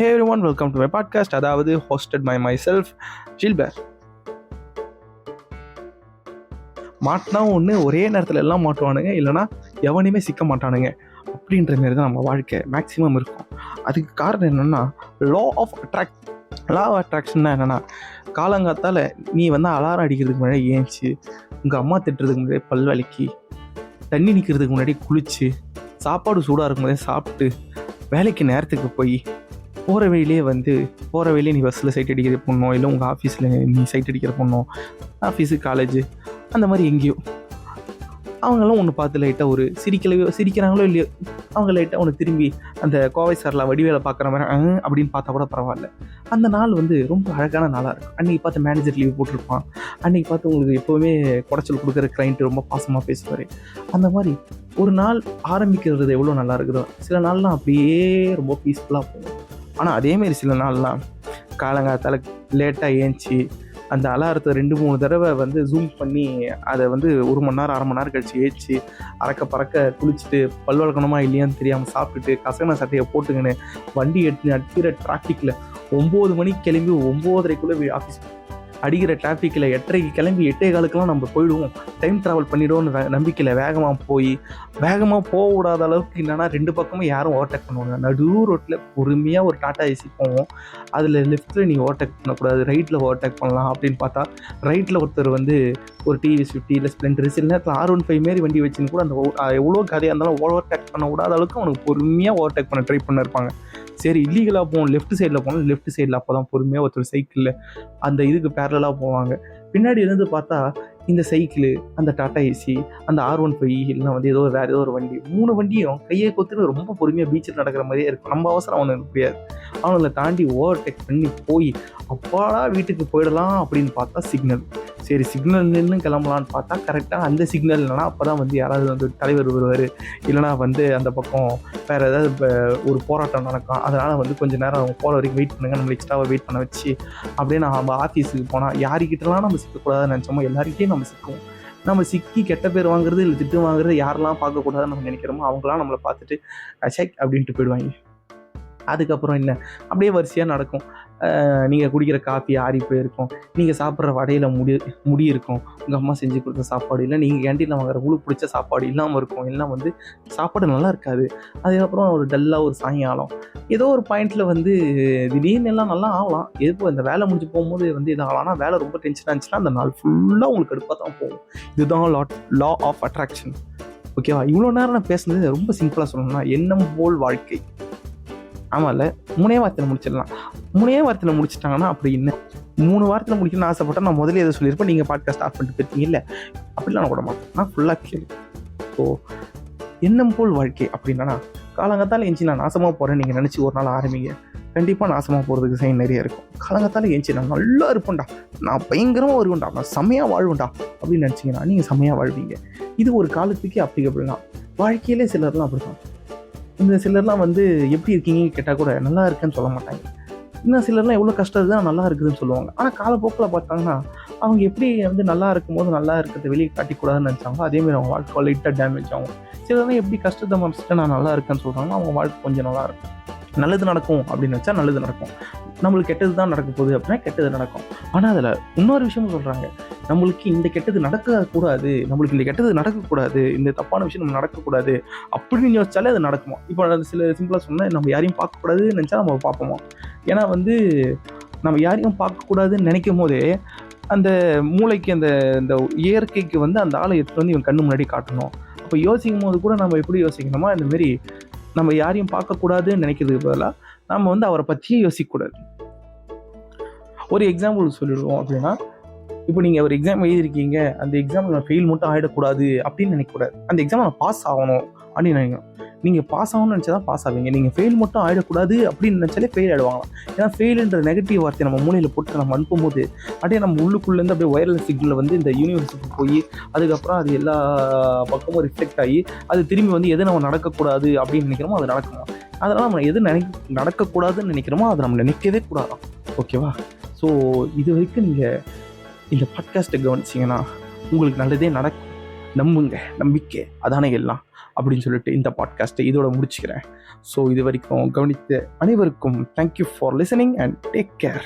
Hey everyone, welcome to my podcast. அதாவது hosted by myself, Gilbert. மாட்டினா ஒன்று ஒரே நேரத்தில் எல்லாம் மாட்டுவானுங்க, இல்லைனா எவனையுமே சிக்க மாட்டானுங்க அப்படின்ற மாரி தான் நம்ம வாழ்க்கை மேக்ஸிமம் இருக்கும். அதுக்கு காரணம் என்னென்னா லா ஆஃப் அட்ராக்ஷன்னா என்னென்னா, காலங்காத்தால் நீ அலாரம் அடிக்கிறதுக்கு முன்னாடி ஏஞ்சி, உங்கள் அம்மா திட்டுறதுக்கு முன்னாடி பல் விளக்கி, தண்ணி நிற்கிறதுக்கு முன்னாடி குளித்து, சாப்பாடு சூடாக இருக்கும் போதே சாப்பிட்டு, வேலைக்கு நேரத்துக்கு போய், போகிற வழியிலே நீ பஸ்ஸில் சைட் அடிக்கிற பொண்ணோ, இல்லை உங்கள் ஆஃபீஸில் நீ சைட் அடிக்கிற பொண்ணோ, ஆஃபீஸு காலேஜு அந்த மாதிரி எங்கேயோ அவங்களாம் ஒன்று பார்த்து லைட்டாக ஒரு சிரிக்கிறாங்களோ இல்லையோ, அவங்க லைட்டாக ஒன்று திரும்பி அந்த கோவை சாரில் வடிவேலை பார்க்குற மாதிரி அப்படின்னு பார்த்தா கூட பரவாயில்ல. அந்த நாள் ரொம்ப அழகான நாளாக இருக்கும். அன்றைக்கி பார்த்து மேனேஜர் லீவ் போட்டிருப்பான், அன்றைக்கி பார்த்து உங்களுக்கு எப்போவுமே குடைச்சல் கொடுக்குற கிளைண்ட்டு ரொம்ப பாசமாக பேசுவார். அந்த மாதிரி ஒரு நாள் ஆரம்பிக்கிறது எவ்வளோ நல்லா இருக்குதோ, சில நாள்லாம் அப்படியே ரொம்ப பீஸ்ஃபுல்லாக போகும். ஆனால் அதேமாரி சில நாள்லாம் காலங்காலத்தால் லேட்டாக ஏஞ்சி அந்த அலாரத்தை 2-3 தடவை ஜூம் பண்ணி அதை 1 மணி நேரம் 1/2 மணி நேரம் கழிச்சு ஏற்றி அறக்க பறக்க குளிச்சுட்டு பல் வளர்க்கணுமா இல்லையான்னு தெரியாமல் சாப்பிட்டுட்டு கசகன சட்டையை போட்டுங்கன்னு வண்டி எடுத்து அடிக்கிற டிராஃபிக்கில் 9 மணிக்கு கிளம்பி 9:30க்குள்ளே ஆஃபீஸ் அடிக்கிற டிராஃபிக்கில் 8:30க்கு கிளம்பி 8:15க்குலாம் நம்ம போயிடுவோம், டைம் ட்ராவல் பண்ணிவிடுவோன்னு நம்பிக்கையில் வேகமாக போக விடாத அளவுக்கு என்னென்னா 2 பக்கமும் யாரும் ஓவர்டேக் பண்ணுவாங்க. நடு ரோட்டில் பொறுமையாக ஒரு டாட்டா ஏசி போவோம், அதில் லெஃப்ட்டில் நீங்கள் ஓவர்டேக் பண்ணக்கூடாது, ரைட்டில் ஓவர்டேக் பண்ணலாம் அப்படின்னு பார்த்தா ரைட்டில் ஒருத்தர் ஒரு டிவிஎஸ் 50 இல்லை ஸ்ப்ளெண்டர், சில நேரத்தில் R15 மாரி வண்டி வச்சுன்னு கூட அந்த எவ்வளோ கதையாக இருந்தாலும் ஓவர்டேக் பண்ண விடாத அளவுக்கு அவனுக்கு பொறுமையாக ஓவர்டேக் பண்ண ட்ரை பண்ணிருப்பாங்க. சரி, இல்லீகலாக போவோம், லெஃப்ட் சைடில் போனோம், லெஃப்ட் சைடில் அப்போ தான் பொறுமையாக ஒருத்தர் சைக்கிளில் அந்த இதுக்கு பேரலாக போவாங்க. பின்னாடி இருந்து பார்த்தா இந்த சைக்கிளு, அந்த டாட்டா ஏசி, அந்த R15 இல்லைனா ஏதோ வேறு ஏதோ ஒரு வண்டி, 3 வண்டியும் கையை கொத்துன்னு ரொம்ப பொறுமையாக பீச்சில் நடக்கிற மாதிரியே இருக்கும். நம்ம அவசரம் அவனுக்கு முடியாது. அவனை தாண்டி ஓவர்டேக் பண்ணி போய் அப்பாடா வீட்டுக்கு போயிடலாம் அப்படின்னு பார்த்தா சிக்னல். சரி, சிக்னல் நின்று கிளம்பலான்னு பார்த்தா கரெக்டாக அந்த சிக்னல் இல்லைனா அப்போ தான் யாராவது தலைவர் வருவார், இல்லைனா அந்த பக்கம் வேறு ஏதாவது ஒரு போராட்டம் நடக்கும். அதனால் கொஞ்சம் நேரம் அவங்க போகிற வரைக்கும் வெயிட் பண்ணுங்கள், நம்ம எக்ஸ்ட்ராவாக வெயிட் பண்ண வச்சு அப்படியே நம்ம ஆஃபீஸுக்கு போனால் யாருக்கிட்டலாம் நம்ம சிக்கக்கூடாதுன்னு நினச்சோமோ எல்லாருக்கிட்டையும் நம்ம சிக்குவோம். நம்ம சிக்கி கெட்ட பேர் வாங்குறது இல்லை திட்டு வாங்குறது யாரெல்லாம் பார்க்கக்கூடாதுன்னு நம்ம நினைக்கிறோமோ அவங்களாம் நம்மளை பார்த்துட்டு அச்சைக் அப்படின்ட்டு போயிடுவாங்க. அதுக்கப்புறம் என்ன அப்படியே வரிசையாக நடக்கும். நீங்கள் குடிக்கிற காஃபி ஆறி போயிருக்கும், நீங்கள் சாப்பிட்ற வடையில் முடி இருக்கும், உங்கள் அம்மா செஞ்சு கொடுத்த சாப்பாடு இல்லை, நீங்கள் கேண்டீனில் வாங்குற உங்களுக்கு பிடிச்ச சாப்பாடு இல்லாமல் இருக்கும், எல்லாம் சாப்பாடு நல்லா இருக்காது. அதுக்கப்புறம் ஒரு டல்லாக ஒரு சாயங்காலம் ஏதோ ஒரு பாயிண்டில் திடீர்னு எல்லாம் நல்லா ஆகலாம். எதுப்போ இந்த வேலை முடிஞ்சு போகும்போது இது ஆகலாம். ஆனால் வேலை ரொம்ப டென்ஷனாக இருந்துச்சுன்னா அந்த நாள் ஃபுல்லாக உங்களுக்கு கடுப்பாக தான் போகும். இதுதான் லா ஆஃப் அட்ராக்ஷன். ஓகேவா? இவ்வளோ நேரம் நான் பேசுனது ரொம்ப சிம்பிளாக சொல்லணும்னா, எண்ணம் போல் வாழ்க்கை. ஆமாம்ல, 3 வாரத்தில் முடிச்சிடலாம். 3 வாரத்தில் முடிச்சிட்டாங்கன்னா அப்படி என்ன 3 வாரத்தில் முடிக்கணும்னு ஆசைப்பட்டால் நான் முதல்ல எதை சொல்லியிருப்பேன், நீங்கள் பாட்காஸ்ட் ஆஃப் பண்ணிட்டு போயிருக்கீங்க. இல்லை, அப்படிலாம் நான் கூட மாட்டேன், நான் ஃபுல்லாக கேள்வி. ஸோ எண்ணம் போல் வாழ்க்கை அப்படின்னா, காலங்காத்தால் ஏஞ்சி நான் நாசமாக போகிறேன்னு நீங்கள் நினச்சி ஒரு நாள் ஆரம்பிங்க, கண்டிப்பாக நாசமாக போகிறதுக்கு சைன் நிறைய இருக்கும். காலங்காத்தால் ஏஞ்சி நான் நல்லா இருப்பேன்டா, நான் பயங்கரமாக வருவேன்டா, நான் செம்மையாக வாழ்வேன்டா அப்படின்னு நினச்சிங்கன்னா நீங்கள் செம்மையாக வாழ்வீங்க. இது ஒரு காலத்துக்கே அப்ளிகபிள் தான். வாழ்க்கையிலே சிலர்லாம் அப்படி தான். இந்த சிலர்லாம் எப்படி இருக்கீங்கன்னு கேட்டால் கூட நல்லா இருக்குன்னு சொல்ல மாட்டாங்க. இன்னும் சிலர்லாம் எவ்வளோ கஷ்டம் தான் நல்லா இருக்குதுன்னு சொல்லுவாங்க. ஆனால் காலப்போக்கில் பார்த்தாங்கன்னா அவங்க எப்படி நல்லா இருக்கும்போது நல்லா இருக்கிறத வெளியே காட்டிக்கூடாதுன்னு நினச்சாங்களோ அதேமாதிரி அவங்க வாழ்க்கை லைட்டாக டேமேஜ் ஆகும். சிலர்லாம் எப்படி கஷ்டத்தை மறைச்சிட்டு நான் நல்லா இருக்கேன்னு சொல்கிறாங்களோ அவங்க வாழ்க்கை கொஞ்சம் நல்லா இருக்கும். நல்லது நடக்கும் அப்படின்னு நினச்சா நல்லது நடக்கும், நம்மளுக்கு கெட்டது தான் நடக்க போகுது அப்படின்னா கெட்டது நடக்கும். ஆனால் அதில் இன்னொரு விஷயமும் சொல்கிறாங்க, நம்மளுக்கு இந்த கெட்டது நடக்கக்கூடாது, நம்மளுக்கு இந்த கெட்டது நடக்கக்கூடாது, இந்த தப்பான விஷயம் நம்ம நடக்கக்கூடாது அப்படின்னு யோசிச்சாலே அது நடக்குமா. இப்போ சில சிம்பிளாக சொன்னால், நம்ம யாரையும் பார்க்கக்கூடாதுன்னு நினச்சா நம்ம பார்ப்போமா. ஏன்னா நம்ம யாரையும் பார்க்கக்கூடாதுன்னு நினைக்கும் போதே அந்த மூளைக்கு இந்த இயற்கைக்கு அந்த ஆளை எடுத்து இவன் கண்ணு முன்னாடி காட்டணும். அப்போ யோசிக்கும் போது கூட நம்ம எப்படி யோசிக்கணுமா, இந்தமாரி நம்ம யாரையும் பார்க்கக்கூடாதுன்னு நினைக்கிறதுக்கு பதிலாக நம்ம அவரை பற்றியே யோசிக்கக்கூடாது. ஒரு எக்ஸாம்பிள் சொல்லிடுவோம் அப்படின்னா, இப்போ நீங்கள் ஒரு எக்ஸாம் எழுதிருக்கீங்க, அந்த எக்ஸாமில் நான் ஃபெயில் மட்டும் ஆகிடக்கூடாது அப்படின்னு நினைக்கக்கூடாது, அந்த எக்ஸாம் நான் பாஸ் ஆகணும் அப்படின்னு நினைக்கணும். நீங்கள் பாஸ் ஆகணும்னு நினச்சா தான் பாஸ் ஆவீங்க. நீங்கள் ஃபெயில் மட்டும் ஆகிடக்கூடாது அப்படின்னு நினச்சாலே ஃபெயில் ஆகிடுவாங்களாம். ஏன்னா ஃபெயிலுன்ற நெகட்டிவ் வார்த்தையை நம்ம மூளையில் போட்டு நம்ம அனுப்பும்போது அப்படியே நம்ம உள்ளுக்குள்ளேருந்து அப்படியே வைரல் சிக்னலில் இந்த யூனிவர்ஸுக்கு போய் அதுக்கப்புறம் அது எல்லா பக்கமும் ரிஃப்ளெக்ட் ஆகி அது திரும்பி எது நம்ம நடக்கக்கூடாது அப்படின்னு நினைக்கிறோமோ அது நடக்கணும். அதனால் நம்ம எது நடக்கக்கூடாதுன்னு நினைக்கிறோமோ அதை நம்ம நினைக்கவே கூடாதான். ஓகேவா? ஸோ இது வரைக்கும் நீங்கள் இந்த பாட்காஸ்ட்டை கவனிச்சிங்கன்னா உங்களுக்கு நல்லதே நடக்கும். நம்புங்க, நம்பிக்கை அதானே எல்லாம். அப்படின்னு சொல்லிட்டு இந்த பாட்காஸ்ட்டை இதோட முடிச்சுக்கிறேன். ஸோ இது வரைக்கும் கவனித்த அனைவருக்கும் thank you for listening and take care.